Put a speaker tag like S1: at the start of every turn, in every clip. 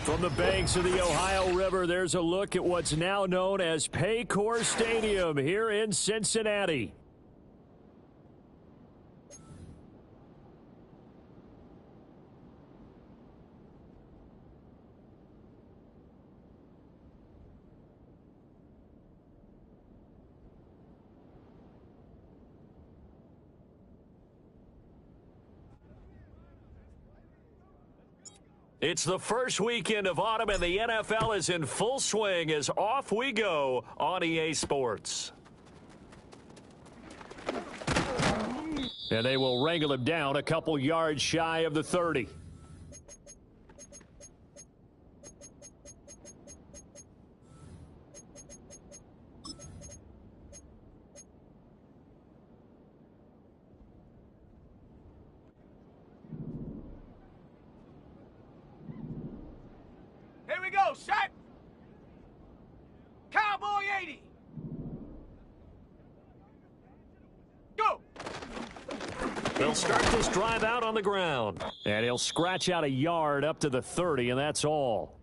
S1: From the banks of the Ohio River, there's a look at what's now known as Paycor Stadium here in Cincinnati. It's the first weekend of autumn, and the NFL is in full swing as off we go on EA Sports. And they will wrangle him down a couple yards shy of the 30.
S2: Go, shot! Cowboy 80! Go!
S1: They'll start this drive out on the ground. And he'll scratch out a yard up to the 30, and that's all.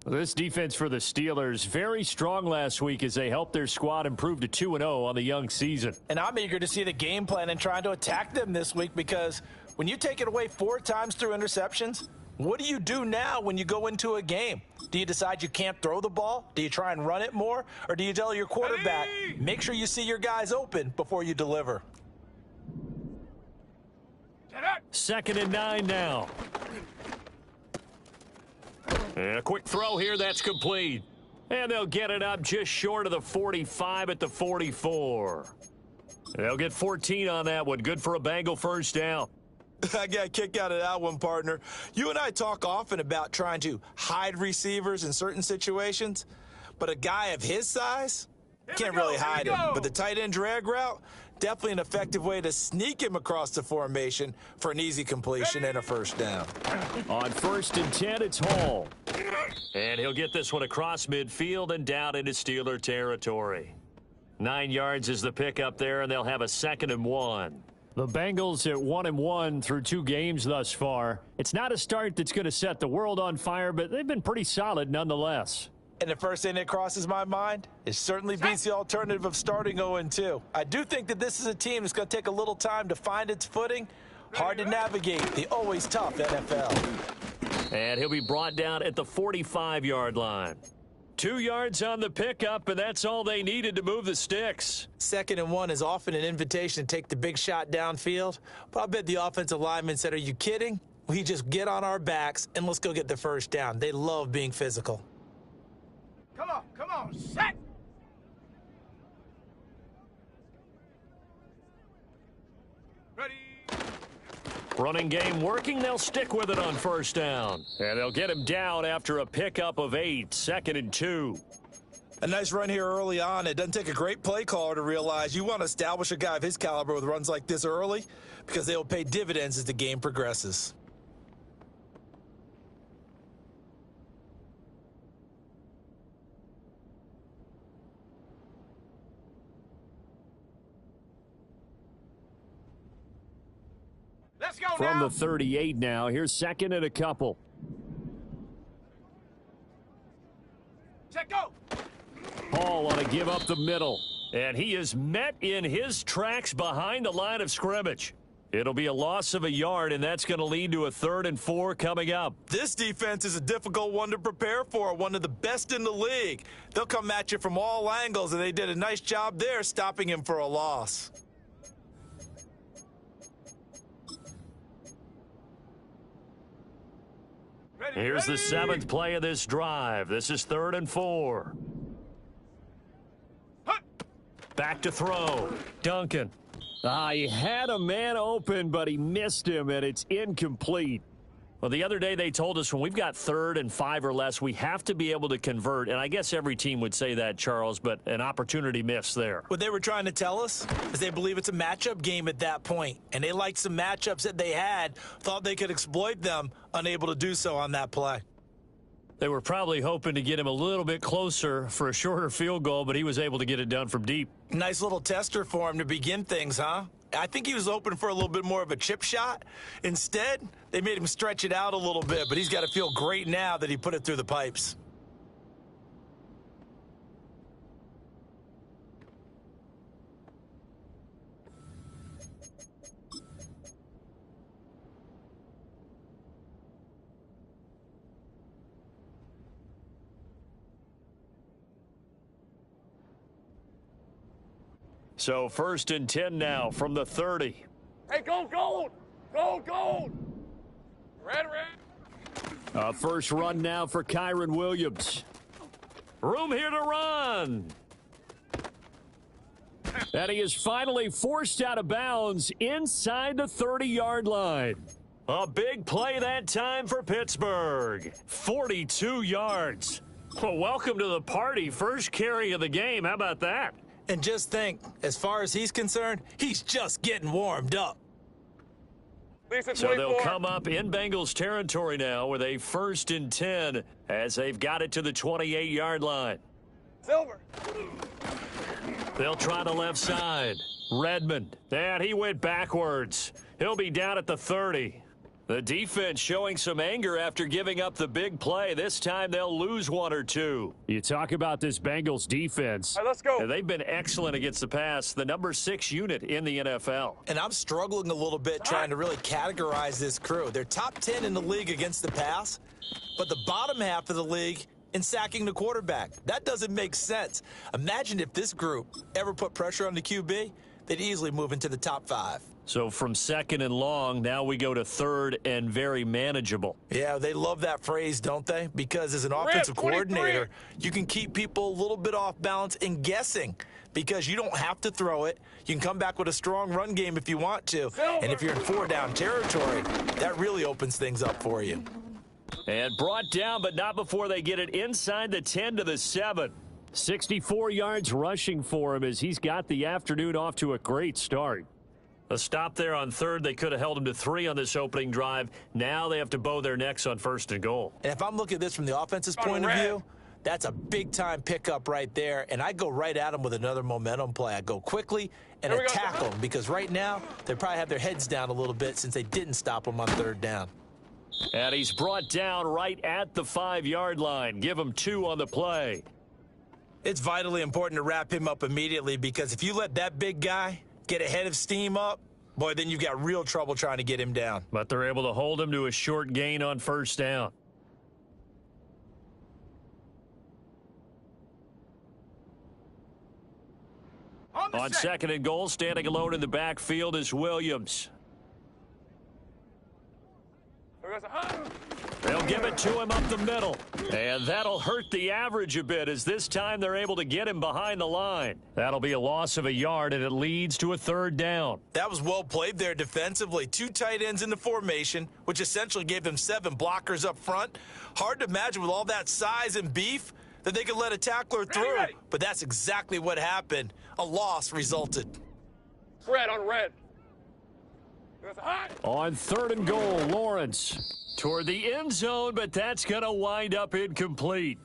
S1: This defense for the Steelers, very strong last week as they helped their squad improve to 2-0 on the young season.
S3: And I'm eager to see the game plan and trying to attack them this week, because when you take it away 4 times through interceptions, what do you do now when you go into a game? Do you decide you can't throw the ball? Do you try and run it more? Or do you tell your quarterback, make sure you see your guys open before you deliver?
S1: 2nd and 9 now. And a quick throw here, that's complete. And they'll get it up just short of the 45 at the 44. They'll get 14 on that one. Good for a Bengal first down.
S3: I got a kick out of that one, partner. You and I talk often about trying to hide receivers in certain situations, but a guy of his size can't really hide him. But the tight end drag route, definitely an effective way to sneak him across the formation for an easy completion and a first down.
S1: On 1st and 10, it's Hall. And he'll get this one across midfield and down into Steeler territory. 9 yards is the pickup there, and they'll have a 2nd and 1. The Bengals at 1-1 through 2 games thus far. It's not a start that's going to set the world on fire, but they've been pretty solid nonetheless.
S3: And the first thing that crosses my mind is certainly beats the alternative of starting 0-2. I do think that this is a team that's going to take a little time to find its footing. Hard to navigate the always tough NFL.
S1: And he'll be brought down at the 45-yard line. 2 yards on the pickup, and that's all they needed to move the sticks.
S3: 2nd and 1 is often an invitation to take the big shot downfield, but I bet the offensive linemen said, are you kidding? We just get on our backs and let's go get the first down. They love being physical.
S2: Come on, set! Ready!
S1: Running game working, they'll stick with it on first down. And they'll get him down after a pickup of 8, 2nd and 2.
S3: A nice run here early on. It doesn't take a great play caller to realize you want to establish a guy of his caliber with runs like this early, because they will pay dividends as the game progresses.
S2: Let's go
S1: From
S2: now.
S1: the 38 now, here's 2nd and a couple.
S2: Check, go.
S1: Hall on a give up the middle. And he is met in his tracks behind the line of scrimmage. It'll be a loss of a yard, and that's going to lead to a 3rd and 4 coming up.
S3: This defense is a difficult one to prepare for, one of the best in the league. They'll come at you from all angles, and they did a nice job there stopping him for a loss.
S1: Here's the 7th play of this drive. This is 3rd and 4. Back to throw. Duncan. He had a man open, but he missed him, and it's incomplete. Well, the other day they told us when we've got 3rd and 5 or less, we have to be able to convert. And I guess every team would say that, Charles, but an opportunity missed there.
S3: What they were trying to tell us is they believe it's a matchup game at that point. And they liked some matchups that they had, thought they could exploit them, unable to do so on that play.
S1: They were probably hoping to get him a little bit closer for a shorter field goal, but he was able to get it done from deep.
S3: Nice little tester for him to begin things, huh? I think he was hoping for a little bit more of a chip shot. Instead, they made him stretch it out a little bit, but he's got to feel great now that he put it through the pipes.
S1: So 1st and 10 now from the 30.
S2: Hey, gold, gold! Gold, gold! Red, red!
S1: First run now for Kyron Williams. Room here to run. And he is finally forced out of bounds inside the 30-yard line. A big play that time for Pittsburgh. 42 yards. Well, welcome to the party. First carry of the game. How about that?
S3: And just think, as far as he's concerned, he's just getting warmed up.
S1: So they'll come up in Bengals territory now with a 1st and 10 as they've got it to the 28-yard line.
S2: Silver.
S1: They'll try the left side. Redmond. And he went backwards. He'll be down at the 30. The defense showing some anger after giving up the big play. This time they'll lose one or two. You talk about this Bengals defense.
S2: All right, let's go.
S1: They've been excellent against the pass, the number 6 unit in the NFL.
S3: And I'm struggling a little bit trying to really categorize this crew. They're top 10 in the league against the pass, but the bottom half of the league in sacking the quarterback. That doesn't make sense. Imagine if this group ever put pressure on the QB, they'd easily move into the top 5.
S1: So from 2nd and long, now we go to 3rd and very manageable.
S3: Yeah, they love that phrase, don't they? Because as an offensive coordinator, you can keep people a little bit off balance and guessing because you don't have to throw it. You can come back with a strong run game if you want to. And if you're in 4-down territory, that really opens things up for you.
S1: And brought down, but not before they get it inside the 10 to the 7. 64 yards rushing for him as he's got the afternoon off to a great start. A stop there on 3rd. They could have held him to 3 on this opening drive. Now they have to bow their necks on 1st and goal.
S3: And if I'm looking at this from the offense's point of view, that's a big-time pickup right there. And I go right at them with another momentum play. I go quickly and attack them because right now they probably have their heads down a little bit since they didn't stop them on 3rd down.
S1: And he's brought down right at the 5-yard line. Give him 2 on the play.
S3: It's vitally important to wrap him up immediately because if you let that big guy get ahead of steam up, boy, then you've got real trouble trying to get him down.
S1: But they're able to hold him to a short gain on 1st down. On 2nd and goal, standing alone in the backfield is Williams. They'll give it to him up the middle. And that'll hurt the average a bit as this time they're able to get him behind the line. That'll be a loss of a yard, and it leads to a 3rd down.
S3: That was well played there defensively. 2 tight ends in the formation, which essentially gave them 7 blockers up front. Hard to imagine with all that size and beef that they could let a tackler through. But that's exactly what happened. A loss resulted.
S2: Red on red.
S1: On 3rd and goal, Lawrence toward the end zone, but that's going to wind up incomplete.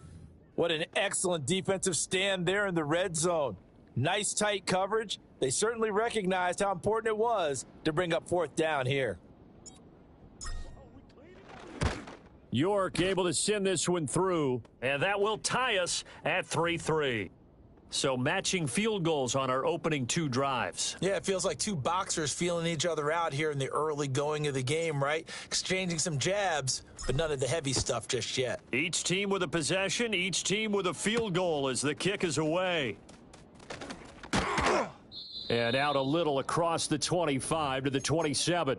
S3: What an excellent defensive stand there in the red zone. Nice tight coverage. They certainly recognized how important it was to bring up 4th down here.
S1: York able to send this one through, and that will tie us at 3-3. So matching field goals on our opening 2 drives.
S3: Yeah, it feels like 2 boxers feeling each other out here in the early going of the game, right? Exchanging some jabs, but none of the heavy stuff just yet.
S1: Each team with a possession, each team with a field goal as the kick is away. And out a little across the 25 to the 27.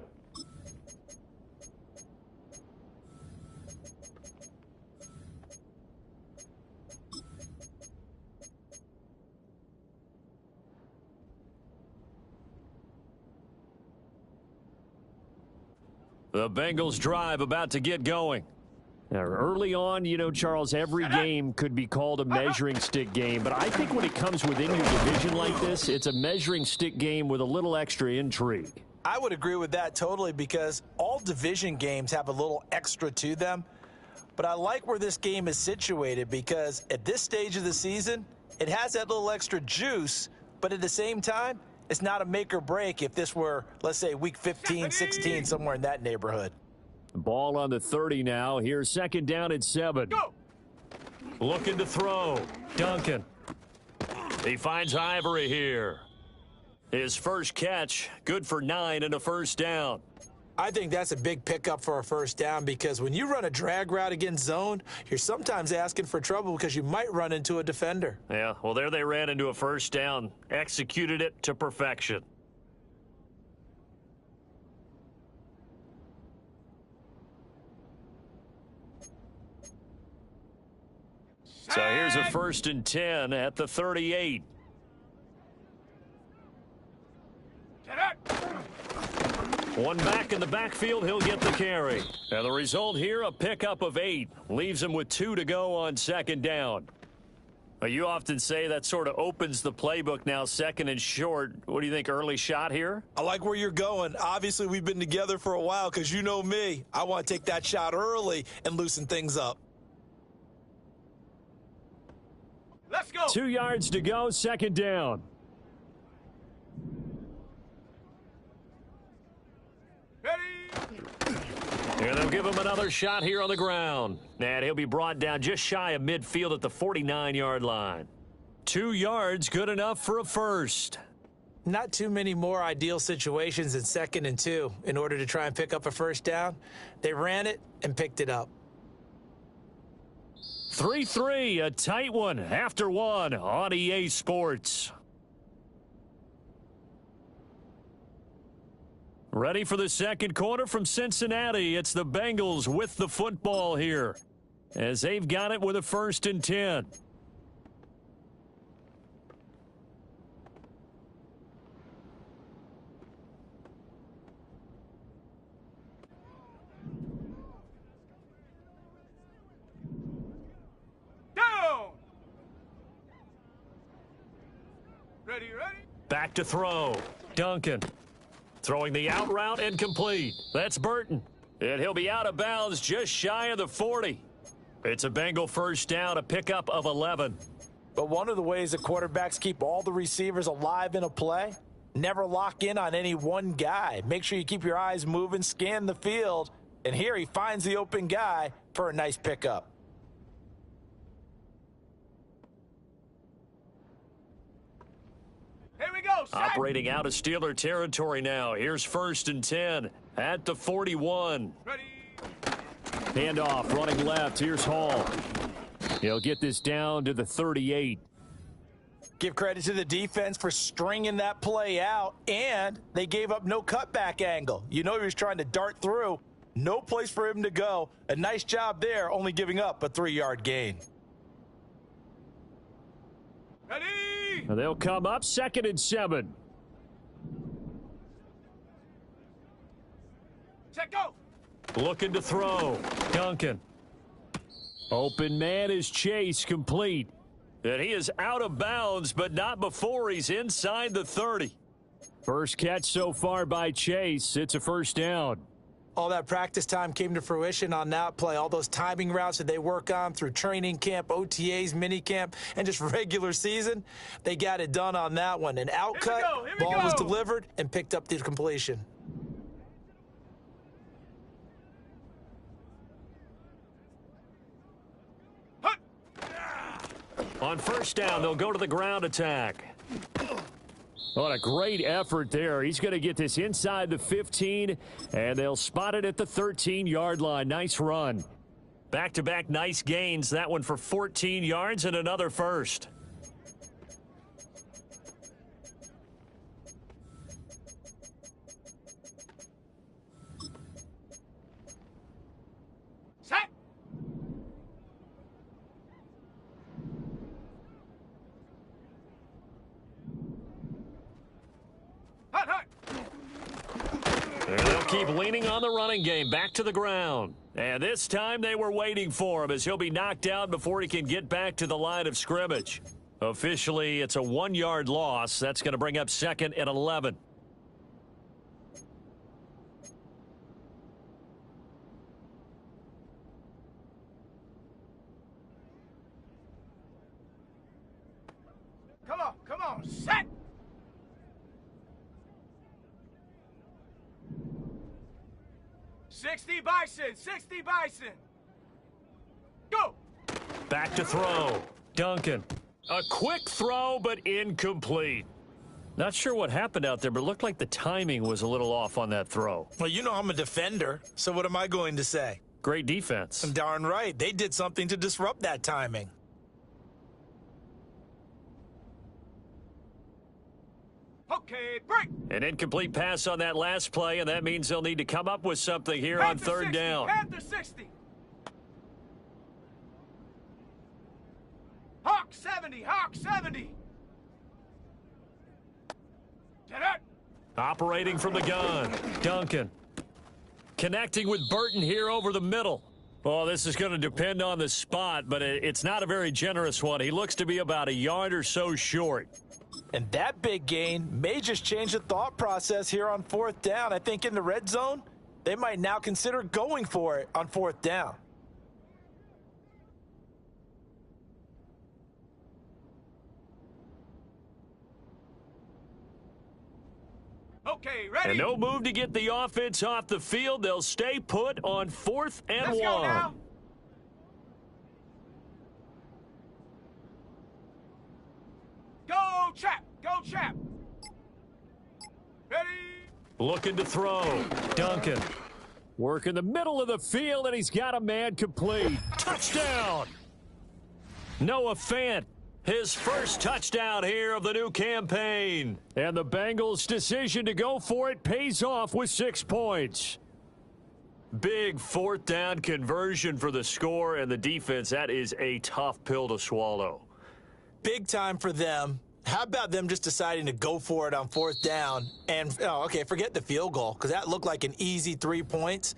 S1: The Bengals drive about to get going. Now, early on, you know, Charles, every game could be called a measuring stick game, but I think when it comes within your division like this, it's a measuring stick game with a little extra intrigue.
S3: I would agree with that totally because all division games have a little extra to them. But I like where this game is situated because at this stage of the season, it has that little extra juice, but at the same time, It's not a make or break if this were, let's say, week 15, 16, somewhere in that neighborhood.
S1: Ball on the 30 now. Here's second down at 7.
S2: Go!
S1: Looking to throw. Duncan. He finds Ivory here. His first catch, good for 9 and a first down.
S3: I think that's a big pickup for a first down because when you run a drag route against zone, you're sometimes asking for trouble because you might run into a defender.
S1: Yeah, well, there they ran into a first down. Executed it to perfection. So here's a 1st and 10 at the 38. One back in the backfield, he'll get the carry. And the result here, a pickup of 8. Leaves him with 2 to go on second down. You often say that sort of opens the playbook now, 2nd and short. What do you think, early shot here?
S3: I like where you're going. Obviously, we've been together for a while because you know me. I want to take that shot early and loosen things up.
S2: Let's go!
S1: 2 yards to go, second down. And they'll give him another shot here on the ground. And he'll be brought down just shy of midfield at the 49-yard line. 2 yards, good enough for a first.
S3: Not too many more ideal situations than 2nd and 2 in order to try and pick up a first down. They ran it and picked it up.
S1: 3-3, a tight one after 1 on EA Sports. Ready for the second quarter from Cincinnati. It's the Bengals with the football here as they've got it with a 1st and 10.
S2: Down! Ready?
S1: Back to throw. Duncan. Throwing the out route and complete. That's Burton. And he'll be out of bounds just shy of the 40. It's a Bengal first down, a pickup of 11.
S3: But one of the ways that quarterbacks keep all the receivers alive in a play, never lock in on any one guy. Make sure you keep your eyes moving, scan the field, and here he finds the open guy for a nice pickup.
S2: Here we go, set.
S1: Operating out of Steeler territory now. Here's 1st and 10 at the 41.
S2: Ready?
S1: Handoff, running left. Here's Hall. He'll get this down to the 38.
S3: Give credit to the defense for stringing that play out, and they gave up no cutback angle. You know he was trying to dart through. No place for him to go. A nice job there, only giving up a 3-yard gain.
S2: Ready?
S1: They'll come up 2nd and 7.
S2: Set, go!
S1: Looking to throw. Duncan. Open man is Chase, complete. And he is out of bounds, but not before he's inside the 30. First catch so far by Chase. It's a first down.
S3: All that practice time came to fruition on that play. All those timing routes that they work on through training camp, OTAs, minicamp, and just regular season, they got it done on that one. An outcut, ball was delivered, and picked up the completion.
S1: On first down, they'll go to the ground attack. What a great effort there. He's going to get this inside the 15, and they'll spot it at the 13-yard line. Nice run. Back-to-back nice gains. That one for 14 yards and another first.
S2: Set! Hot!
S1: And they'll keep leaning on the running game. Back to the ground. And this time they were waiting for him as he'll be knocked out before he can get back to the line of scrimmage. Officially, it's a 1-yard loss. That's going to bring up 2nd and 11.
S2: Come on, set! 60 Bison, 60 Bison. Go.
S1: Back to throw. Duncan. A quick throw, but incomplete. Not sure what happened out there, but it looked like the timing was a little off on that throw.
S3: Well, you know I'm a defender, so what am I going to say?
S1: Great defense.
S3: Darn right. They did something to disrupt that timing.
S2: Okay, break.
S1: An incomplete pass on that last play, and that means they'll need to come up with something here on
S2: Panther
S1: third
S2: 60,
S1: down.
S2: Panther 60. Hawk 70, Hawk 70. Get it.
S1: Operating from the gun. Duncan. Connecting with Burton here over the middle. Well, this is going to depend on the spot, but it's not a very generous one. He looks to be about a yard or so short.
S3: And that big gain may just change the thought process here on fourth down. I think in the red zone, they might now consider going for it on fourth down.
S2: Okay, ready?
S1: And no move to get the offense off the field. They'll stay put on 4th and
S2: Let's
S1: 1.
S2: go now. Go, Chap. Go, Chap. Ready?
S1: Looking to throw. Duncan. Work in the middle of the field, and he's got a man complete. Touchdown! Noah Fant. His first touchdown here of the new campaign. And the Bengals' decision to go for it pays off with 6 points. Big fourth down conversion for the score and the defense. That is a tough pill to swallow.
S3: Big time for them. How about them just deciding to go for it on fourth down? And, forget the field goal, because that looked like an easy 3 points.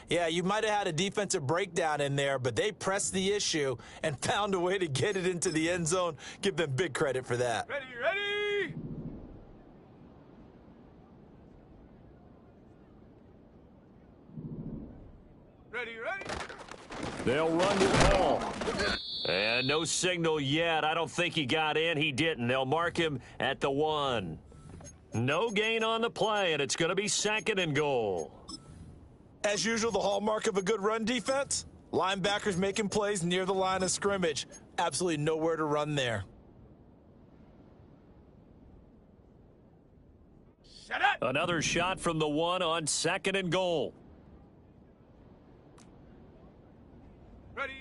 S3: Yeah, you might have had a defensive breakdown in there, but they pressed the issue and found a way to get it into the end zone. Give them big credit for that.
S2: Ready, ready. Ready, ready.
S1: They'll run the ball. And no signal yet. I don't think he got in. He didn't. They'll mark him at the 1. No gain on the play, and it's going to be 2nd and goal.
S3: As usual, the hallmark of a good run defense, linebackers making plays near the line of scrimmage. Absolutely nowhere to run there.
S2: Set it.
S1: Another shot from the 1 on 2nd and goal.
S2: Ready.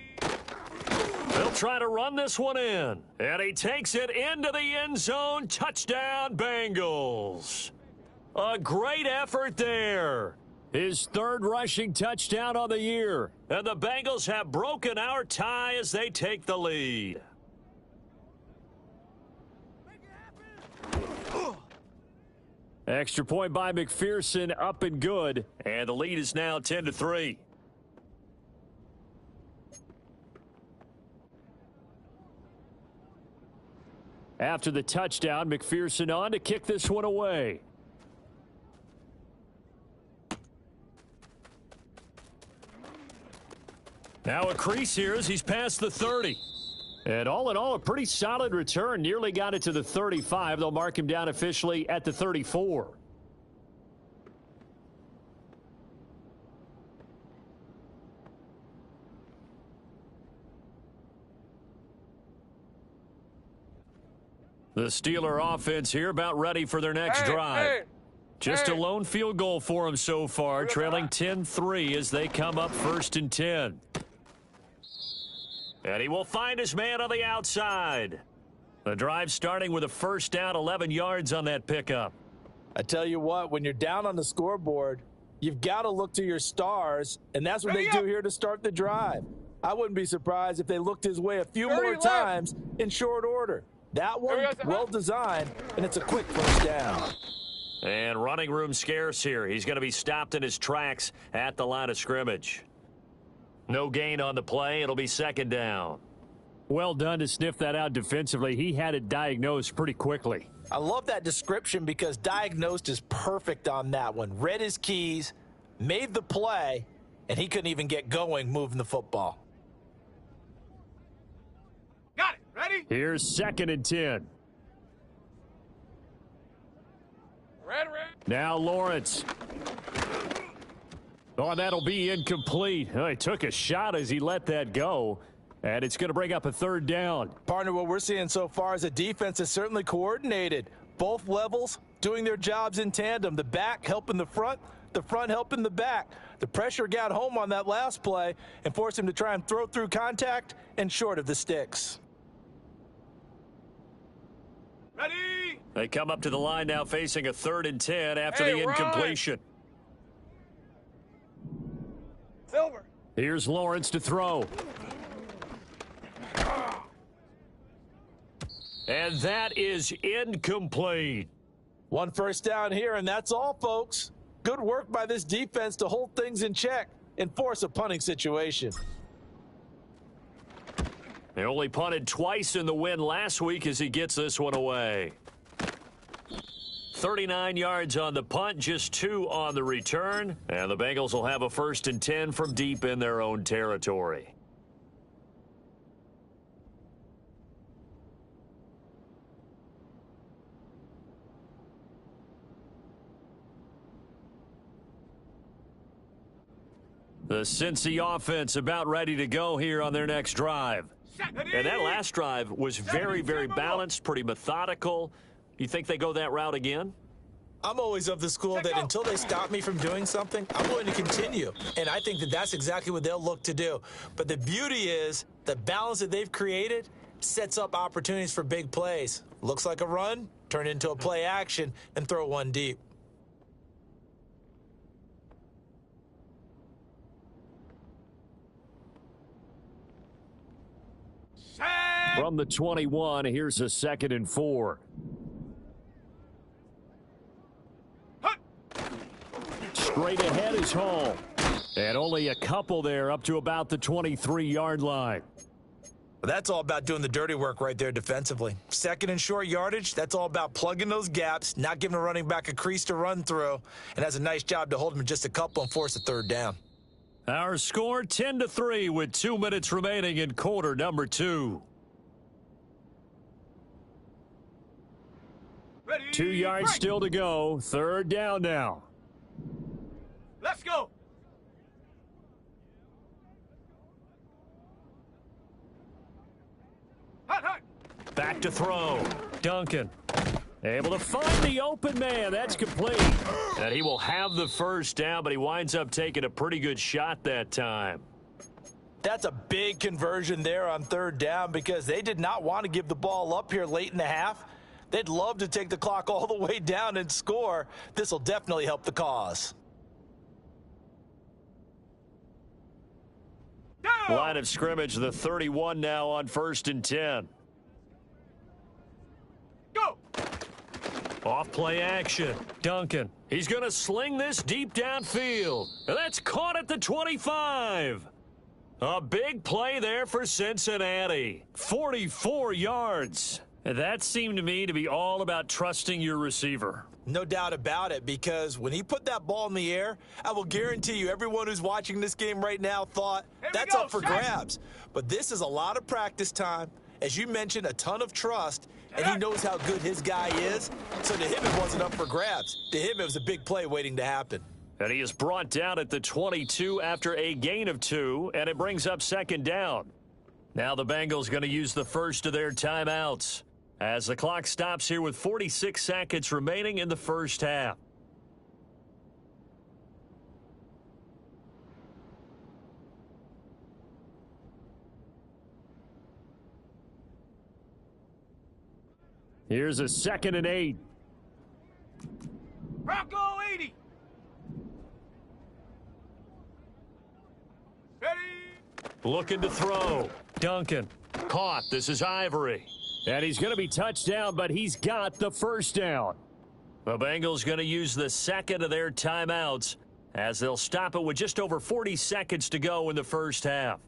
S1: They'll try to run this one in. And he takes it into the end zone. Touchdown, Bengals. A great effort there. His 3rd rushing touchdown on the year. And the Bengals have broken our tie as they take the lead. Extra point by McPherson, up and good. And the lead is now 10-3. After the touchdown, McPherson on to kick this one away. Now a crease here as he's past the 30. And all in all, a pretty solid return. Nearly got it to the 35. They'll mark him down officially at the 34. The Steeler offense here about ready for their next drive. Just a lone field goal for them so far, trailing 10-3 as they come up 1st and 10. And he will find his man on the outside. The drive starting with a first down, 11 yards on that pickup.
S3: I tell you what, when you're down on the scoreboard, you've got to look to your stars, and that's what they do here to start the drive. I wouldn't be surprised if they looked his way a few more times in short order. That one, well designed, and it's a quick first down.
S1: And running room scarce here. He's going to be stopped in his tracks at the line of scrimmage. No gain on the play. It'll be 2nd down. Well done to sniff that out defensively. He had it diagnosed pretty quickly.
S3: I love that description because diagnosed is perfect on that one. Read his keys, made the play, and he couldn't even get going moving the football.
S2: Got it. Ready?
S1: Here's 2nd and 10.
S2: Red.
S1: Now Lawrence. Oh, that'll be incomplete. Oh, he took a shot as he let that go, and it's going to bring up a third down.
S3: Partner, what we're seeing so far is a defense is certainly coordinated. Both levels doing their jobs in tandem. The back helping the front helping the back. The pressure got home on that last play and forced him to try and throw through contact and short of the sticks.
S2: Ready?
S1: They come up to the line now facing a 3rd and 10 after the incompletion.
S2: Silver.
S1: Here's Lawrence to throw. And that is incomplete.
S3: 1 first down here, and that's all, folks. Good work by this defense to hold things in check and force a punting situation.
S1: They only punted twice in the win last week as he gets this one away. 39 yards on the punt, just 2 on the return. And the Bengals will have a 1st and 10 from deep in their own territory. The Cincy offense about ready to go here on their next drive. And that last drive was very, very balanced, pretty methodical. You think they go that route again?
S3: I'm always of the school that until they stop me from doing something, I'm going to continue. And I think that that's exactly what they'll look to do. But the beauty is the balance that they've created sets up opportunities for big plays. Looks like a run, turn into a play action, and throw one deep.
S1: From the 21, here's a 2nd and 4. Straight ahead is home. And only a couple there up to about the 23-yard line.
S3: That's all about doing the dirty work right there defensively. 2nd and short yardage, that's all about plugging those gaps, not giving a running back a crease to run through, and has a nice job to hold him just a couple and force a 3rd down.
S1: Our score 10-3 with 2 minutes remaining in quarter number 2.
S2: Ready?
S1: 2 yards still to go. 3rd down now.
S2: Let's go. Hot, hot.
S1: Back to throw. Duncan. Able to find the open man. That's complete. And he will have the 1st down, but he winds up taking a pretty good shot that time.
S3: That's a big conversion there on 3rd down because they did not want to give the ball up here late in the half. They'd love to take the clock all the way down and score. This will definitely help the cause.
S2: Down.
S1: Line of scrimmage, the 31 now on 1st and 10.
S2: Go.
S1: Off play action. Duncan. He's going to sling this deep downfield. And that's caught at the 25. A big play there for Cincinnati. 44 yards. That seemed to me to be all about trusting your receiver.
S3: No doubt about it, because when he put that ball in the air, I will guarantee you everyone who's watching this game right now thought that's up for grabs. But this is a lot of practice time. As you mentioned, a ton of trust, and he knows how good his guy is. So to him, it wasn't up for grabs. To him, it was a big play waiting to happen.
S1: And he is brought down at the 22 after a gain of 2, and it brings up 2nd down. Now the Bengals going to use the first of their timeouts as the clock stops here with 46 seconds remaining in the 1st half. Here's a 2nd and 8.
S2: Bronco 80. Ready?
S1: Looking to throw. Duncan. Caught. This is Ivory. And he's going to be touched down, but he's got the 1st down. The Bengals going to use the 2nd of their timeouts as they'll stop it with just over 40 seconds to go in the 1st half.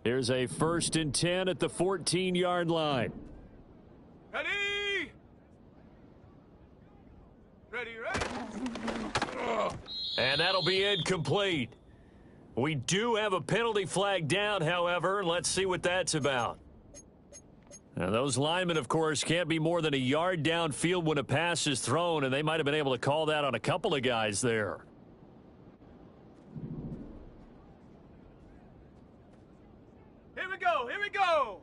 S1: Here's a 1st and 10 at the 14-yard line.
S2: Ready? Ready, ready.
S1: And that'll be incomplete. We do have a penalty flag down, however. Let's see what that's about. Now, those linemen, of course, can't be more than a yard downfield when a pass is thrown, and they might have been able to call that on a couple of guys there.
S2: Here we go, here we go.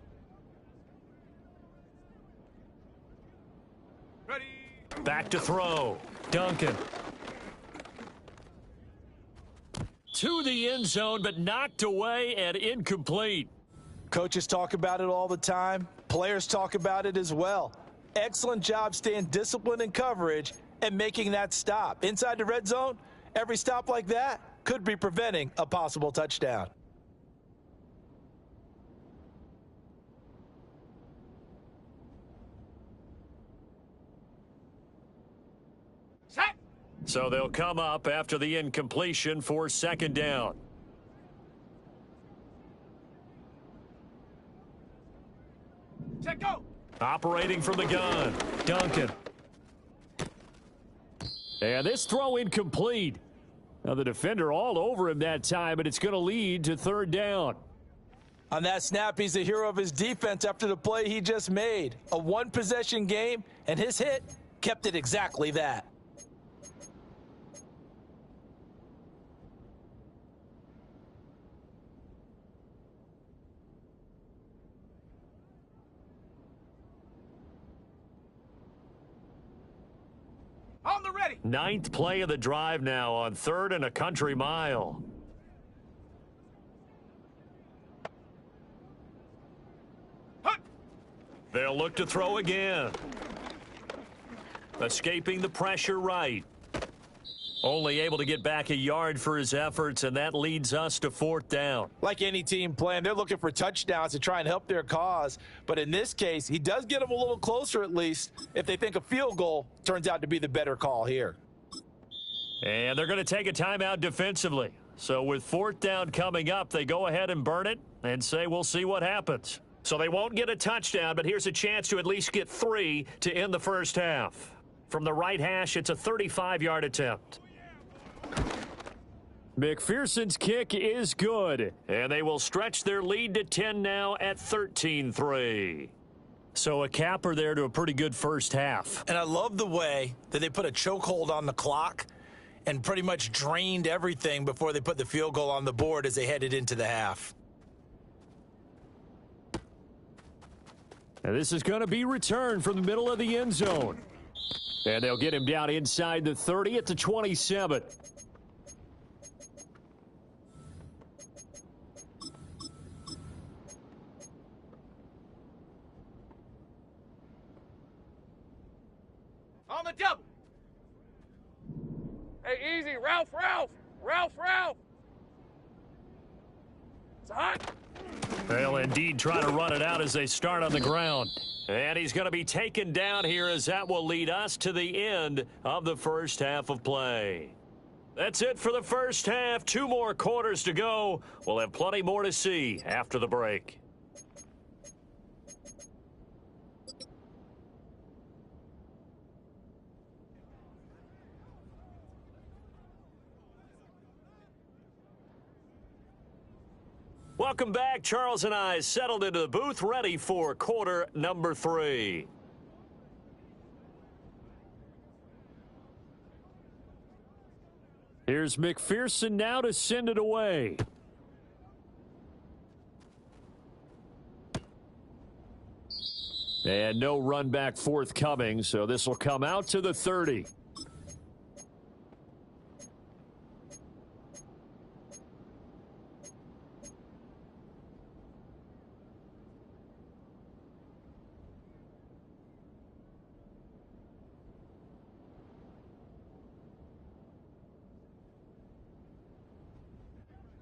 S2: Ready.
S1: Back to throw. Duncan. To the end zone, but knocked away and incomplete.
S3: Coaches talk about it all the time. Players talk about it as well. Excellent job staying disciplined in coverage and making that stop. Inside the red zone, every stop like that could be preventing a possible touchdown.
S2: Set.
S1: So they'll come up after the incompletion for second down.
S2: Set, go.
S1: Operating from the gun, Duncan. And this throw incomplete. Now the defender all over him that time, but it's going to lead to third down.
S3: On that snap, he's the hero of his defense after the play he just made. A one-possession game, and his hit kept it exactly that.
S2: On the ready.
S1: Ninth play of the drive now on 3rd and a country mile.
S2: Hut.
S1: They'll look to throw again. Escaping the pressure right. Only able to get back a yard for his efforts, and that leads us to 4th down.
S3: Like any team playing, they're looking for touchdowns to try and help their cause. But in this case, he does get them a little closer at least if they think a field goal turns out to be the better call here.
S1: And they're going to take a timeout defensively. So with 4th down coming up, they go ahead and burn it and say we'll see what happens. So they won't get a touchdown, but here's a chance to at least get 3 to end the first half. From the right hash, it's a 35-yard attempt. McPherson's kick is good, and they will stretch their lead to 10 now at 13-3. So a capper there to a pretty good first half.
S3: And I love the way that they put a chokehold on the clock and pretty much drained everything before they put the field goal on the board as they headed into the half.
S1: And this is going to be returned from the middle of the end zone. And they'll get him down inside the 30 at the 27.
S2: On the double. Hey, easy. Ralph. It's hot.
S1: They'll indeed try to run it out as they start on the ground. And he's going to be taken down here as that will lead us to the end of the first half of play. That's it for the first half. 2 more quarters to go. We'll have plenty more to see after the break. Welcome back. Charles and I settled into the booth, ready for quarter number 3. Here's McPherson now to send it away. And no run back forthcoming, so this will come out to the 30.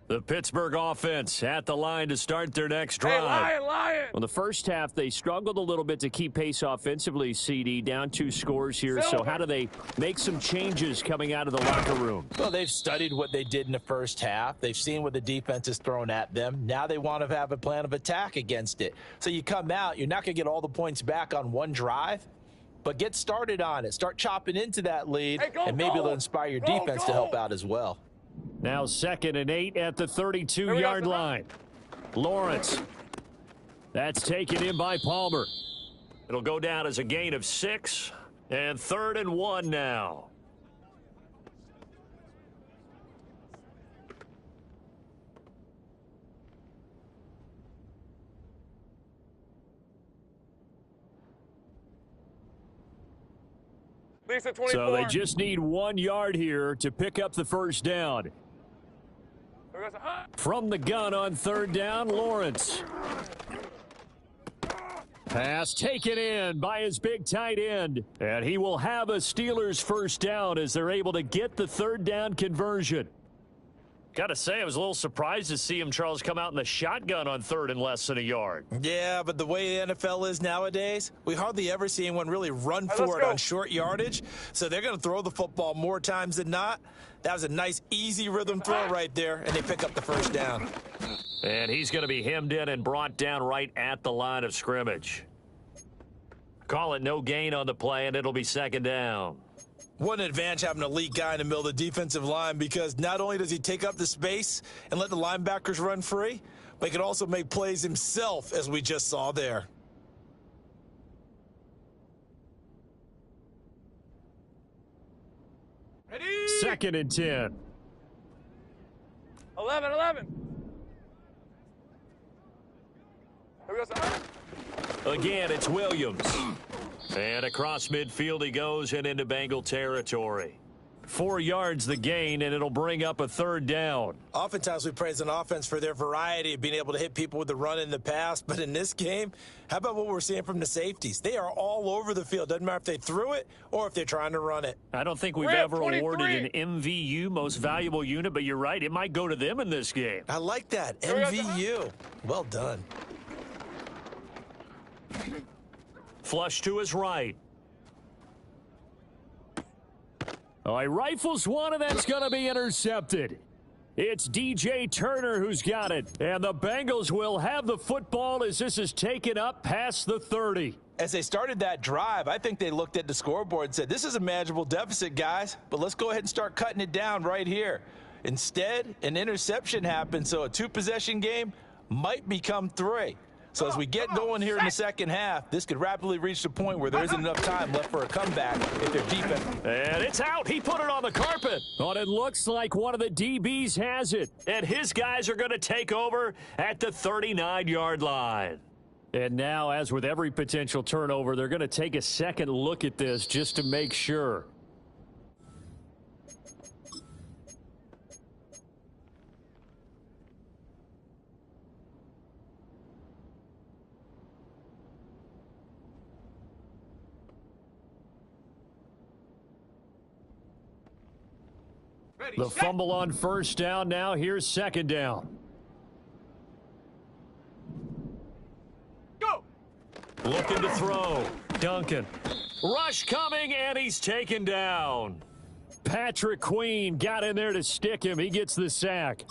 S1: The Pittsburgh offense at the line to start their next drive.
S2: Hey, Lion.
S1: Well, the first half, they struggled a little bit to keep pace offensively, CD. Down 2 scores here. So how do they make some changes coming out of the locker room?
S3: Well, they've studied what they did in the first half. They've seen what the defense has thrown at them. Now they want to have a plan of attack against it. So you come out, you're not going to get all the points back on one drive, but get started on it. Start chopping into that lead, and maybe it'll inspire your defense to help out as well.
S1: Now 2nd and 8 at the 32-yard line. Lawrence. That's taken in by Palmer. It'll go down as a gain of 6. And 3rd and 1 now. So they just need 1 yard here to pick up the first down. From the gun on 3rd down, Lawrence. Pass taken in by his big tight end. And he will have a Steelers first down as they're able to get the 3rd down conversion. Got to say, I was a little surprised to see him, Charles, come out in the shotgun on 3rd and less than a yard.
S3: Yeah, but the way the NFL is nowadays, we hardly ever see anyone really run for it on short yardage. So they're going to throw the football more times than not. That was a nice, easy rhythm throw right there, and they pick up the first down.
S1: And he's going to be hemmed in and brought down right at the line of scrimmage. Call it no gain on the play, and it'll be 2nd down.
S3: What an advantage having an elite guy in the middle of the defensive line, because not only does he take up the space and let the linebackers run free, but he can also make plays himself, as we just saw there.
S2: Ready?
S1: 2nd and 10.
S2: 11. Here we go, son.
S1: Again, it's Williams. And across midfield he goes and into Bengal territory. 4 yards the gain, and it'll bring up a 3rd down.
S3: Oftentimes we praise an offense for their variety of being able to hit people with the run in the past, but in this game, how about what we're seeing from the safeties? They are all over the field. Doesn't matter if they threw it or if they're trying to run it.
S1: I don't think we've ever awarded an MVU, most valuable unit, but you're right, it might go to them in this game.
S3: I like that. MVU. Well done.
S1: Flush to his right. Oh, he rifles one, and that's going to be intercepted. It's DJ Turner who's got it. And the Bengals will have the football as this is taken up past the 30.
S3: As they started that drive, I think they looked at the scoreboard and said, this is a manageable deficit, guys, but let's go ahead and start cutting it down right here. Instead, an interception happened, so a 2-possession game might become 3. So as we get going here in the second half, this could rapidly reach the point where there isn't enough time left for a comeback if they're defense.
S1: And it's out. He put it on the carpet. But it looks like one of the DBs has it. And his guys are going to take over at the 39-yard line. And now, as with every potential turnover, they're going to take a second look at this just to make sure. The fumble on 1st down. Now here's 2nd down.
S2: Go!
S1: Looking to throw. Duncan. Rush coming, and he's taken down. Patrick Queen got in there to stick him. He gets the sack.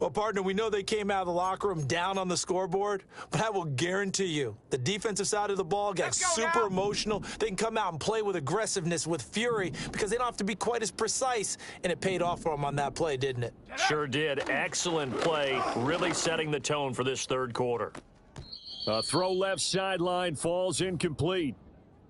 S3: Well, partner, we know they came out of the locker room down on the scoreboard, but I will guarantee you the defensive side of the ball got super emotional. They can come out and play with aggressiveness, with fury, because they don't have to be quite as precise, and it paid off for them on that play, didn't it?
S1: Sure did. Excellent play, really setting the tone for this 3rd quarter. A throw left sideline falls incomplete.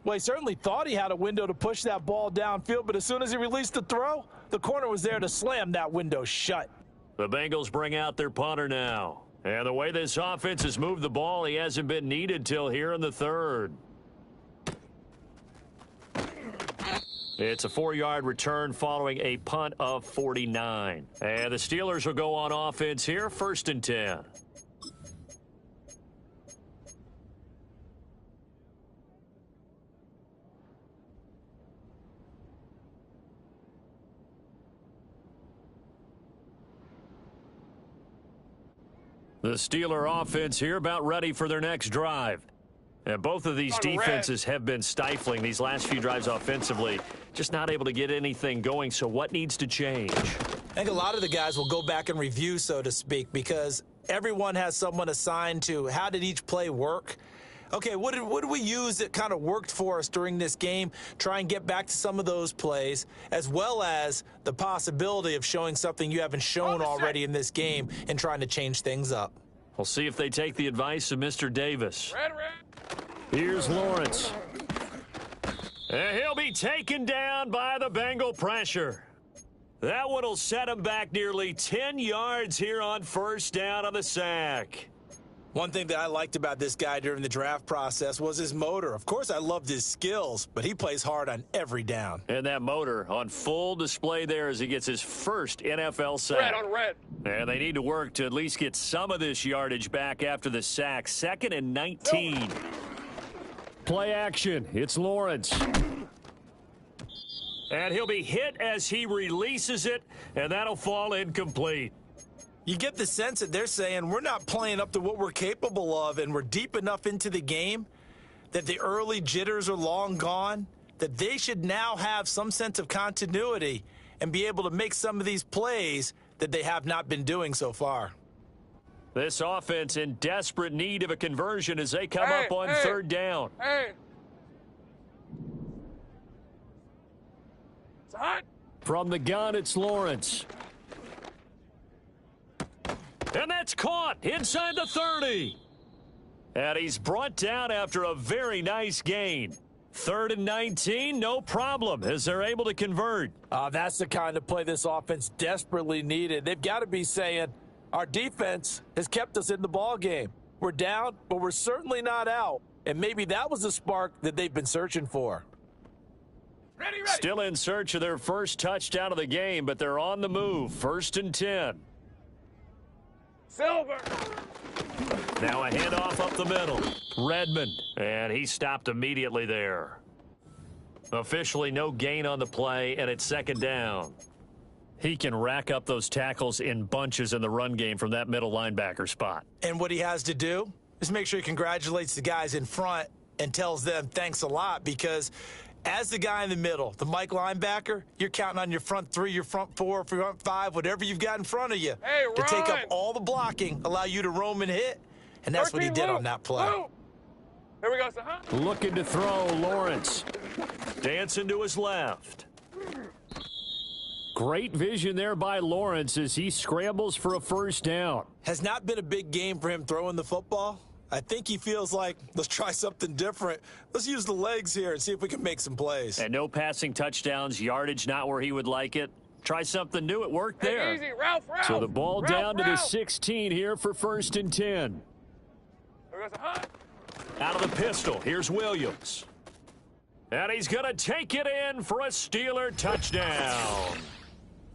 S3: Well, he certainly thought he had a window to push that ball downfield, but as soon as he released the throw, the corner was there to slam that window shut.
S1: The Bengals bring out their punter now. And the way this offense has moved the ball, he hasn't been needed till here in the 3rd. It's a 4-yard return following a punt of 49. And the Steelers will go on offense here, 1st and 10. The Steeler offense here about ready for their next drive. And both of these defenses have been stifling these last few drives offensively. Just not able to get anything going, so what needs to change?
S3: I think a lot of the guys will go back and review, so to speak, because everyone has someone assigned to how did each play work. Okay, what did we use that kind of worked for us during this game? Try and get back to some of those plays, as well as the possibility of showing something you haven't shown already in this game and trying to change things up.
S1: We'll see if they take the advice of Mr. Davis. Here's Lawrence. And he'll be taken down by the Bengal pressure. That one will set him back nearly 10 yards here on first down on the sack.
S3: One thing that I liked about this guy during the draft process was his motor. Of course, I loved his skills, but he plays hard on every down.
S1: And that motor on full display there as he gets his first NFL sack.
S2: Red on red.
S1: And they need to work to at least get some of this yardage back after the sack. 2nd and 19. Play action. It's Lawrence. And he'll be hit as he releases it, and that'll fall incomplete.
S3: You get the sense that they're saying we're not playing up to what we're capable of, and we're deep enough into the game that the early jitters are long gone, that they should now have some sense of continuity and be able to make some of these plays that they have not been doing so far.
S1: This offense in desperate need of a conversion as they come up on 3rd down.
S2: It's hot.
S1: From the gun, it's Lawrence. And that's caught inside the 30. And he's brought down after a very nice gain. 3rd and 19, no problem, as they're able to convert.
S3: That's the kind of play this offense desperately needed. They've got to be saying, our defense has kept us in the ball game. We're down, but we're certainly not out. And maybe that was the spark that they've been searching for.
S2: Ready.
S1: Still in search of their first touchdown of the game, but they're on the move. 1st and 10.
S2: Silver.
S1: Now a handoff up the middle. Redmond, and he stopped immediately there. Officially no gain on the play, and it's 2nd down. He can rack up those tackles in bunches in the run game from that middle linebacker spot.
S3: And what he has to do is make sure he congratulates the guys in front and tells them thanks a lot, because as the guy in the middle, the Mike linebacker, you're counting on your front 3, your front 4, front 5, whatever you've got in front of you to take up all the blocking, allow you to roam and hit, and that's what he did on that play.
S2: Here we go,
S1: Looking to throw, Lawrence. Dancing to his left. Great vision there by Lawrence as he scrambles for a first down.
S3: Has not been a big game for him throwing the football. I think he feels like, let's try something different. Let's use the legs here and see if we can make some plays.
S1: And no passing touchdowns, yardage not where he would like it. Try something new. It worked there.
S2: Easy, Ralph.
S1: So the ball down to the 16 here for 1st and 10. Out of the pistol, here's Williams. And he's going to take it in for a Steeler touchdown.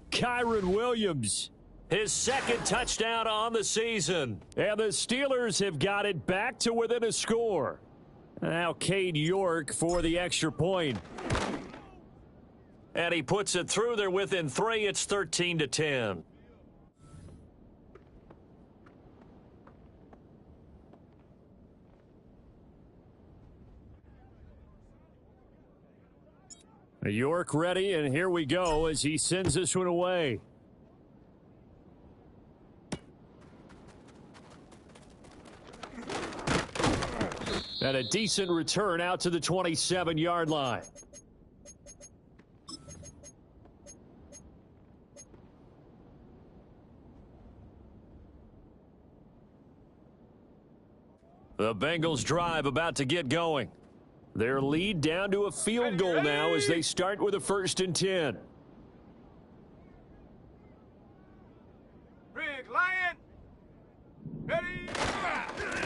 S1: Kyron Williams, his 2nd touchdown on the season. And the Steelers have got it back to within a score. Now Cade York for the extra point. And he puts it through. They're within 3. It's 13-10. York ready, and here we go as he sends this one away. And a decent return out to the 27-yard line. The Bengals drive about to get going. Their lead down to a field goal now as they start with a 1st and 10.
S2: Big Lion. Ready.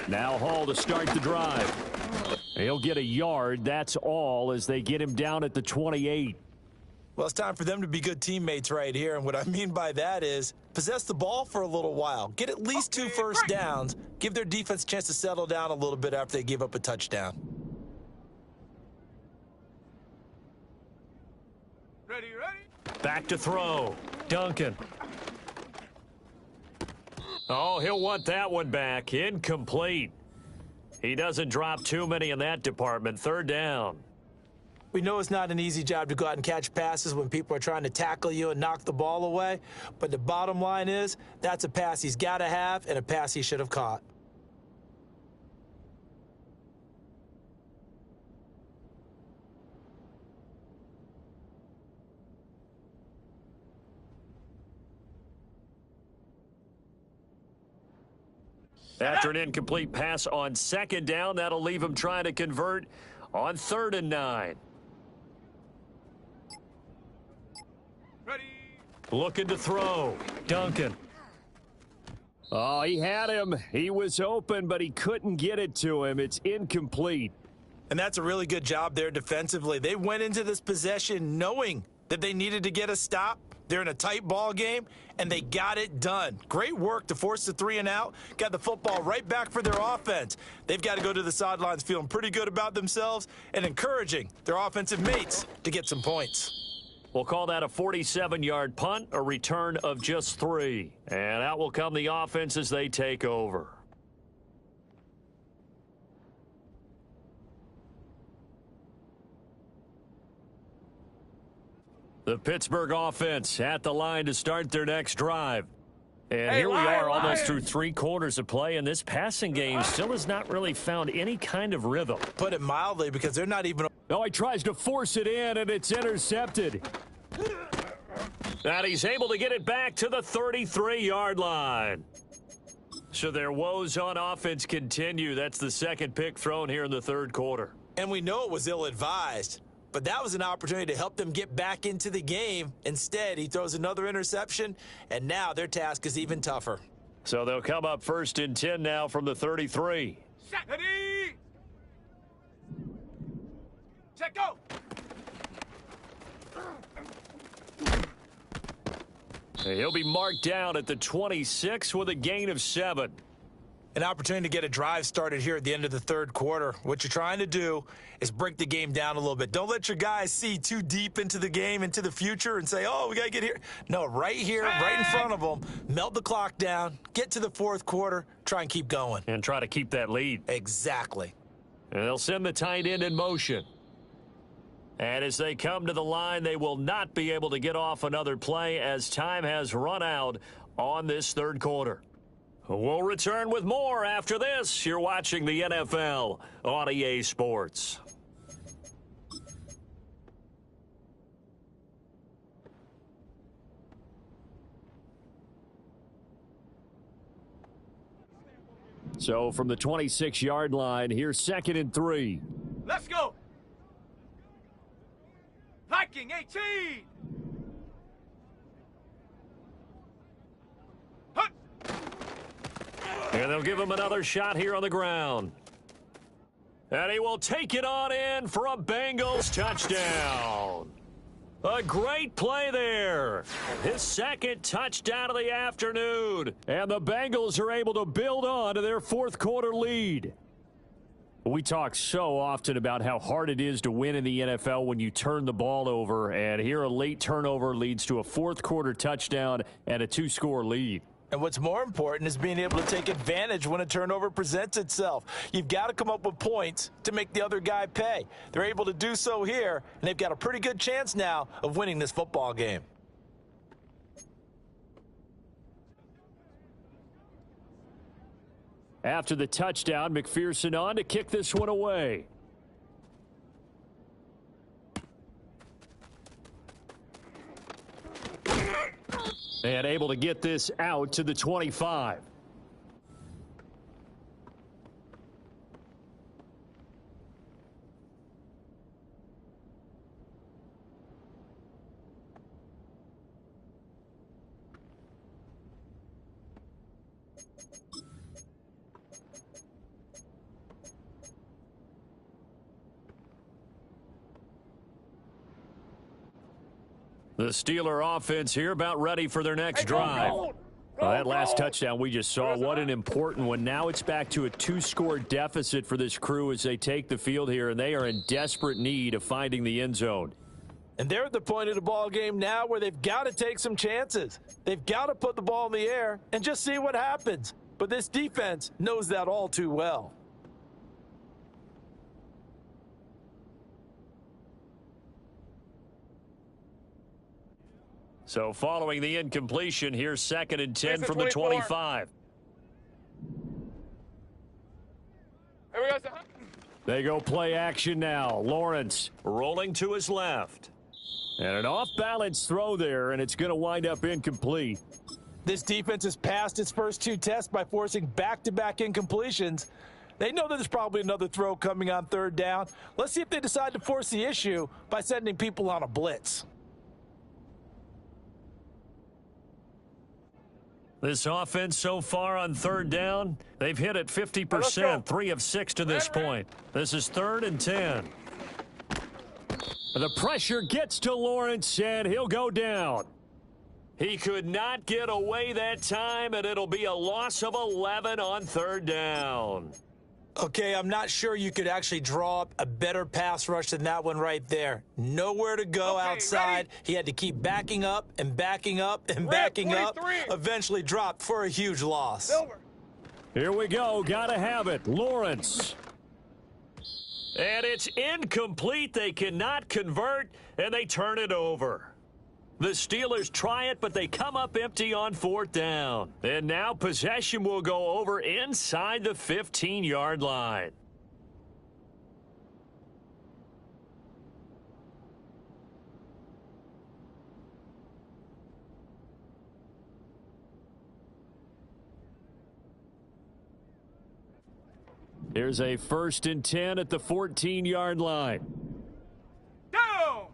S1: Now Hall to start the drive. He'll get a yard. That's all as they get him down at the 28.
S3: Well, it's time for them to be good teammates right here. And what I mean by that is possess the ball for a little while. Get at least 2 first downs. Give their defense a chance to settle down a little bit after they give up a touchdown.
S2: Ready.
S1: Back to throw. Duncan. Oh, he'll want that one back. Incomplete. He doesn't drop too many in that department. 3rd down.
S3: We know it's not an easy job to go out and catch passes when people are trying to tackle you and knock the ball away. But the bottom line is that's a pass he's got to have and a pass he should have caught.
S1: After an incomplete pass on second down, that'll leave him trying to convert on 3rd and 9.
S2: Ready.
S1: Looking to throw. Duncan. Oh, he had him. He was open, but he couldn't get it to him. It's incomplete.
S3: And that's a really good job there defensively. They went into this possession knowing that they needed to get a stop. They're in a tight ball game, and they got it done. Great work to force the 3 and out. Got the football right back for their offense. They've got to go to the sidelines feeling pretty good about themselves and encouraging their offensive mates to get some points.
S1: We'll call that a 47-yard punt, a return of just 3. And out will come the offense as they take over. The Pittsburgh offense at the line to start their next drive. And here we are almost through 3 quarters of play, and this passing game still has not really found any kind of rhythm.
S3: Put it mildly, because they're not even...
S1: Oh, he tries to force it in, and it's intercepted. And he's able to get it back to the 33-yard line. So their woes on offense continue. That's the second pick thrown here in the 3rd quarter.
S3: And we know it was ill-advised, but that was an opportunity to help them get back into the game. Instead, he throws another interception, and now their task is even tougher.
S1: So they'll come up 1st and 10 now from the 33.
S2: Set. Ready. Set, go.
S1: He'll be marked down at the 26 with a gain of 7.
S3: An opportunity to get a drive started here at the end of the 3rd quarter. What you're trying to do is break the game down a little bit. Don't let your guys see too deep into the game, into the future, and say, oh, we got to get here. No, right here, right in front of them, melt the clock down, get to the 4th quarter, try and keep going.
S1: And try to keep that lead.
S3: Exactly.
S1: And they'll send the tight end in motion. And as they come to the line, they will not be able to get off another play as time has run out on this 3rd quarter. We'll return with more after this. You're watching the NFL on EA Sports. So from the 26-yard line, here's 2nd and 3.
S2: Let's go. Viking 18. Hunt.
S1: And they'll give him another shot here on the ground. And he will take it on in for a Bengals touchdown. A great play there. His 2nd touchdown of the afternoon. And the Bengals are able to build on to their 4th quarter lead. We talk so often about how hard it is to win in the NFL when you turn the ball over, and here a late turnover leads to a 4th quarter touchdown and a 2-score lead.
S3: And what's more important is being able to take advantage when a turnover presents itself. You've got to come up with points to make the other guy pay. They're able to do so here, and they've got a pretty good chance now of winning this football game.
S1: After the touchdown, McPherson on to kick this one away. And able to get this out to the 25. The Steeler offense here about ready for their next drive. Well, that last touchdown we just saw, what an important one. Now it's back to a 2-score deficit for this crew as they take the field here, and they are in desperate need of finding the end zone.
S3: And they're at the point of the ball game now where they've got to take some chances. They've got to put the ball in the air and just see what happens. But this defense knows that all too well.
S1: So following the incompletion, here's 2nd and 10 from the 25.
S2: Here we go, sir.
S1: They go play action now. Lawrence rolling to his left. And an off-balance throw there, and it's going to wind up incomplete.
S3: This defense has passed its first two tests by forcing back-to-back incompletions. They know that there's probably another throw coming on third down. Let's see if they decide to force the issue by sending people on a blitz.
S1: This offense so far on third down, they've hit it 50%, 3 of 6 to this point. This is 3rd and 10. The pressure gets to Lawrence, and he'll go down. He could not get away that time, and it'll be a loss of 11 on third down.
S3: Okay, I'm not sure you could actually draw up a better pass rush than that one right there. Nowhere to go outside.
S2: Ready?
S3: He had to keep backing up and backing up and backing up. Eventually dropped for a huge loss.
S2: Silver.
S1: Here we go. Gotta have it. Lawrence. And it's incomplete. They cannot convert, and they turn it over. The Steelers try it, but they come up empty on 4th down. And now possession will go over inside the 15-yard line. Here's a 1st and 10 at the 14-yard line.
S2: Down.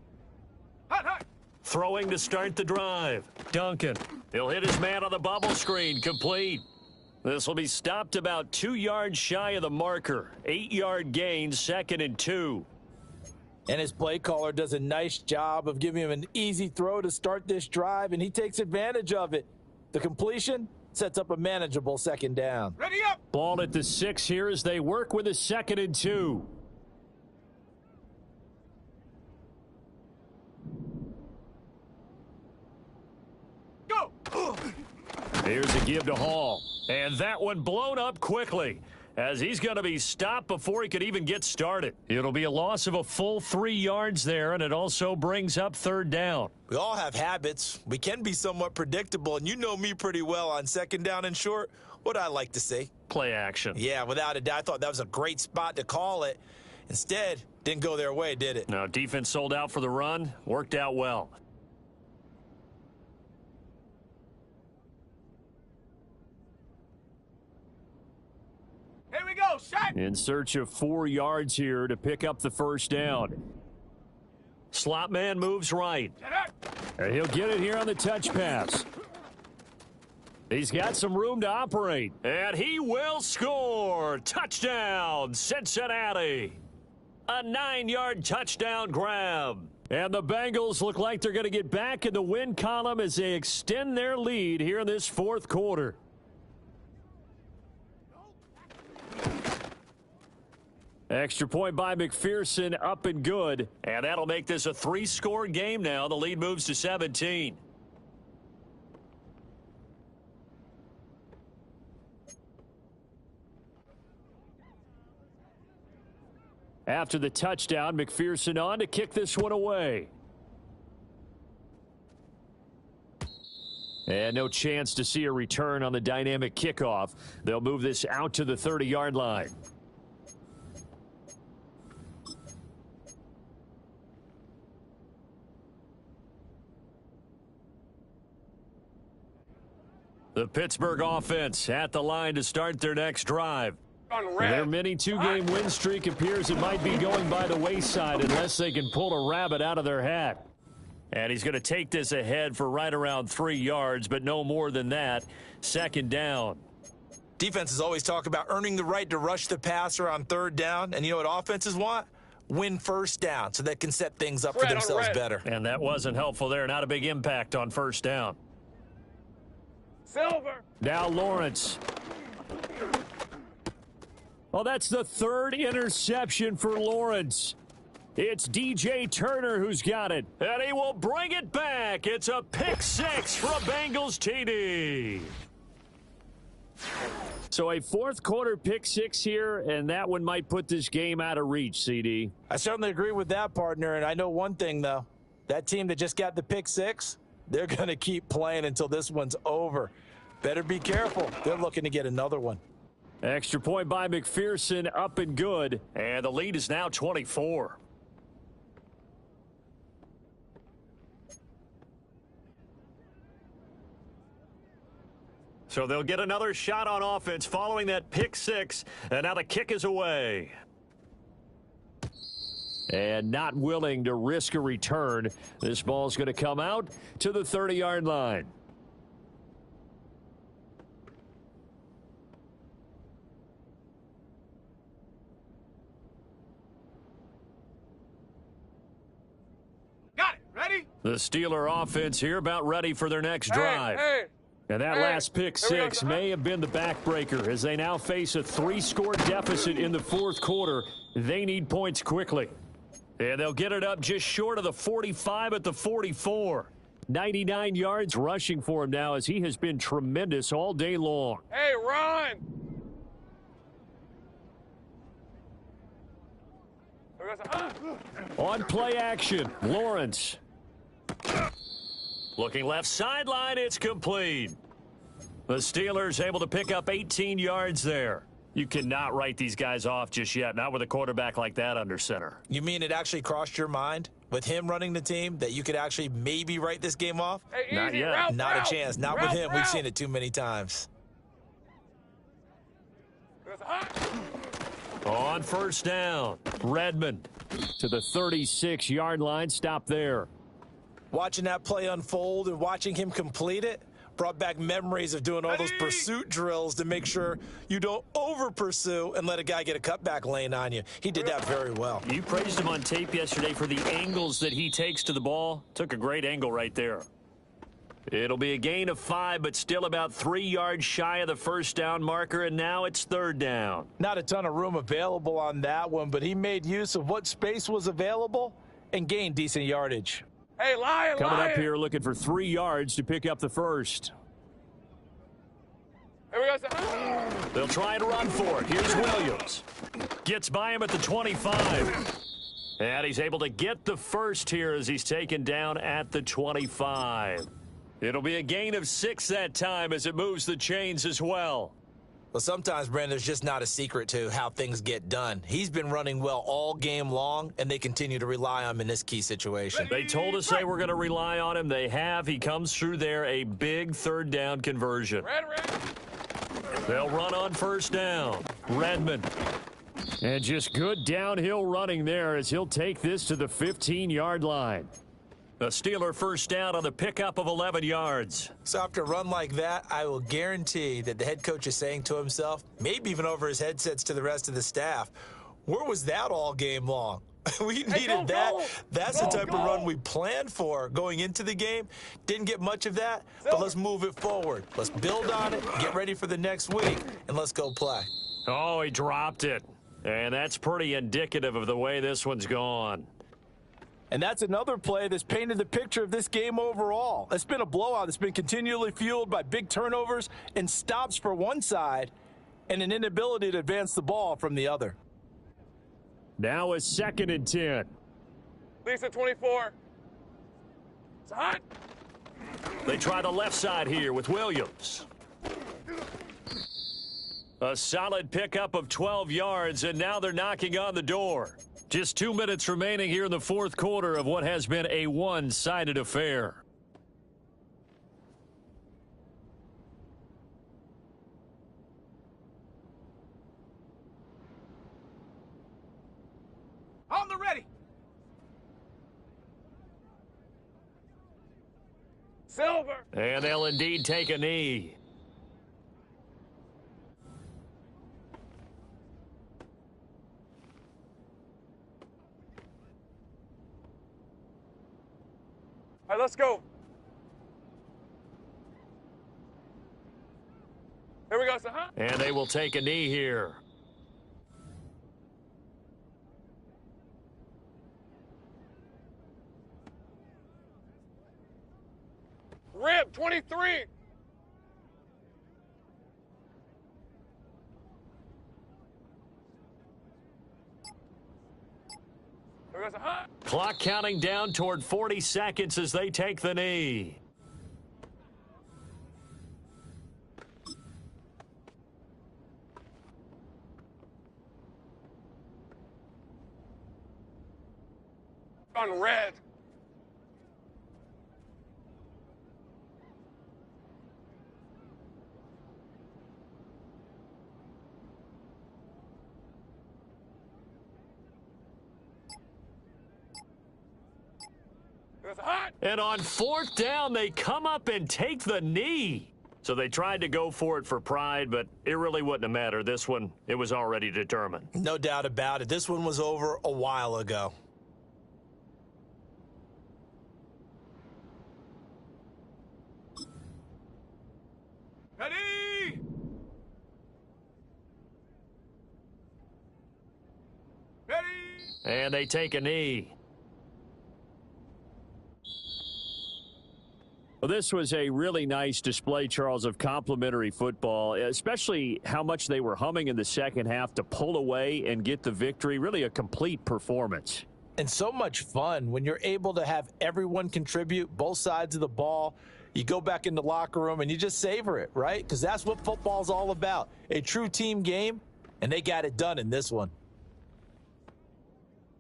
S2: Hot, hot.
S1: Throwing to start the drive. Duncan. He'll hit his man on the bubble screen. Complete. This will be stopped about 2 yards shy of the marker. 8-yard gain, 2nd and 2.
S3: And his play caller does a nice job of giving him an easy throw to start this drive, and he takes advantage of it. The completion sets up a manageable 2nd down.
S2: Ready up.
S1: Ball at the 6 here as they work with a 2nd and 2. Here's a give to Hall. And that one blown up quickly as he's going to be stopped before he could even get started. It'll be a loss of a full 3 yards there, and it also brings up 3rd down.
S3: We all have habits. We can be somewhat predictable, and you know me pretty well on 2nd down and short. What I like to see.
S1: Play action.
S3: Yeah, without a doubt. I thought that was a great spot to call it. Instead, didn't go their way, did it?
S1: Now, defense sold out for the run. Worked out well.
S2: Here we go. Shot.
S1: In search of 4 yards here to pick up the 1st down. Slot man moves right. And he'll get it here on the touch pass. He's got some room to operate. And he will score. Touchdown, Cincinnati. A 9-yard touchdown grab. And the Bengals look like they're going to get back in the win column as they extend their lead here in this 4th quarter. Extra point by McPherson, up and good. And that'll make this a 3-score game now. The lead moves to 17. After the touchdown, McPherson on to kick this one away. And no chance to see a return on the dynamic kickoff. They'll move this out to the 30-yard line. The Pittsburgh offense at the line to start their next drive. Their mini 2-game win streak appears it might be going by the wayside unless they can pull a rabbit out of their hat. And he's going to take this ahead for right around 3 yards, but no more than that. 2nd down.
S3: Defenses always talk about earning the right to rush the passer on 3rd down. And you know what offenses want? Win 1st down so they can set things up for themselves better.
S1: And that wasn't helpful there. Not a big impact on 1st down.
S2: Silver.
S1: Now Lawrence. Well, that's the 3rd interception for Lawrence. It's DJ Turner who's got it, and he will bring it back. It's a pick 6 for a Bengals TD. So a 4th quarter pick 6 here, and that one might put this game out of reach, CD.
S3: I certainly agree with that, partner, and I know one thing, though. That team that just got the pick 6, they're going to keep playing until this one's over. Better be careful. They're looking to get another one.
S1: Extra point by McPherson, up and good. And the lead is now 24. So they'll get another shot on offense following that pick six, and now the kick is away. And not willing to risk a return, this ball's going to come out to the 30-yard line.
S2: Got it. Ready?
S1: The Steeler offense here about ready for their next drive. And that last pick six may have been the backbreaker as they now face a 3-score deficit in the fourth quarter. They need points quickly. And they'll get it up just short of the 45 at the 44. 99 yards rushing for him now as he has been tremendous all day long.
S4: Hey, run!
S1: On play action, Lawrence. Looking left sideline, it's complete. The Steelers able to pick up 18 yards there. You cannot write these guys off just yet, not with a quarterback like that under center.
S3: You mean it actually crossed your mind with him running the team that you could actually maybe write this game off?
S4: Hey,
S1: not
S4: easy,
S1: yet.
S4: Ralph,
S3: Not
S4: Ralph,
S3: a chance. Not
S4: Ralph,
S3: with him.
S4: Ralph.
S3: We've seen it too many times.
S1: On first down, Redmond to the 36-yard line. Stop there.
S3: Watching that play unfold and watching him complete it brought back memories of doing all those pursuit drills to make sure you don't over-pursue and let a guy get a cutback lane on you. He did that very well.
S1: You praised him on tape yesterday for the angles that he takes to the ball. Took a great angle right there. It'll be a gain of 5, but still about 3 yards shy of the first down marker, and now it's third down.
S3: Not a ton of room available on that one, but he made use of what space was available and gained decent yardage.
S4: Hey, Lion,
S1: Coming
S4: Lion.
S1: up here looking for 3 yards to pick up the first.
S4: Here we go, sir.
S1: They'll try and run for it. Here's Williams. Gets by him at the 25. And he's able to get the first here as he's taken down at the 25. It'll be a gain of 6 that time as it moves the chains as well.
S3: Well, sometimes, Brandon, there's just not a secret to how things get done. He's been running well all game long, and they continue to rely on him in this key situation.
S1: They told us they were going to rely on him. They have. He comes through there, a big third down conversion.
S4: Red.
S1: They'll run on first down. Redmond. And just good downhill running there as he'll take this to the 15-yard line. A Steeler first down on the pickup of 11 yards.
S3: So after a run like that, I will guarantee that the head coach is saying to himself, maybe even over his headsets to the rest of the staff, where was that all game long? We needed that. That's the type of run we planned for going into the game. Didn't get much of that, but let's move it forward. Let's build on it, get ready for the next week, and let's go play.
S1: Oh, he dropped it. And that's pretty indicative of the way this one's gone.
S3: And that's another play that's painted the picture of this game overall. It's been a blowout. It's been continually fueled by big turnovers and stops for one side and an inability to advance the ball from the other.
S1: Now a 2nd and 10.
S4: Lisa, 24. It's hot.
S1: They try the left side here with Williams. A solid pickup of 12 yards, and now they're knocking on the door. Just 2 minutes remaining here in the fourth quarter of what has been a one-sided affair.
S2: On the ready.
S4: Silver.
S1: And they'll indeed take a knee.
S4: All right, let's go. Here we go, sir.
S1: And they will take a knee here.
S4: Rib, 23. Here we go, sir.
S1: Clock counting down toward 40 seconds as they take the knee.
S4: On red. There's a hut.
S1: And on 4th down, they come up and take the knee. So they tried to go for it for pride, but it really wouldn't have mattered. This one, it was already determined.
S3: No doubt about it. This one was over a while ago.
S2: Ready? Ready?
S1: And they take a knee. Well, this was a really nice display, Charles, of complimentary football, especially how much they were humming in the second half to pull away and get the victory. Really a complete performance.
S3: And so much fun when you're able to have everyone contribute, both sides of the ball. You go back in the locker room and you just savor it, right? Because that's what football's all about. A true team game, and they got it done in this one.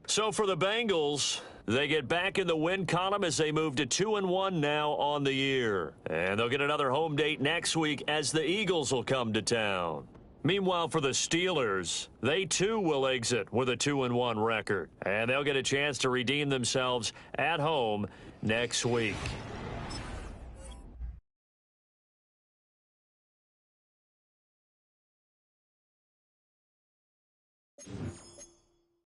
S1: So for the Bengals, they get back in the win column as they move to 2-1 now on the year. And they'll get another home date next week as the Eagles will come to town. Meanwhile, for the Steelers, they too will exit with a 2-1 record. And they'll get a chance to redeem themselves at home next week.